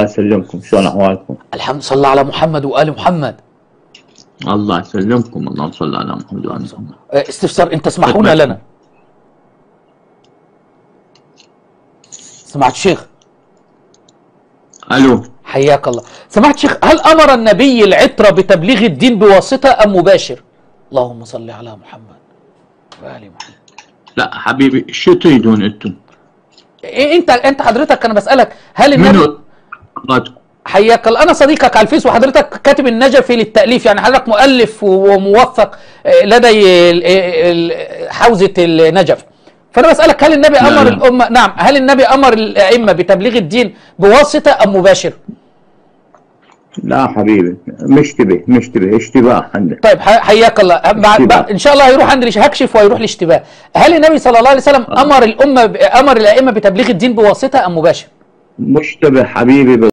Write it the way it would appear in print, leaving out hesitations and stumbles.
يسلمكم، شلون احوالكم؟ الحمد، صلى على محمد وآل محمد. الله يسلمكم، اللهم صل على محمد وآل محمد. استفسار ان تسمحون لنا. سمعت شيخ؟ الو، حياك الله. سمعت شيخ، هل امر النبي العترة بتبليغ الدين بواسطة ام مباشر؟ اللهم صل على محمد وآل محمد. لا حبيبي، شو تريدون انتم؟ انت حضرتك، انا بسألك هل النبي حياك الله، انا صديقك على الفيس وحضرتك كاتب النجفي للتأليف، يعني حضرتك مؤلف وموثق لدي حوزة النجف. فانا بسألك هل النبي امر الامة، نعم، هل النبي امر الائمة بتبليغ الدين بواسطة ام مباشر؟ لا حبيبي، مشتبه اشتباه عندك. طيب حياك الله. ان شاء الله هيروح عند هكشف وهيروح الاشتباه. هل النبي صلى الله عليه وسلم امر الائمة بتبليغ الدين بواسطة ام مباشر؟ مشتبه حبيبي.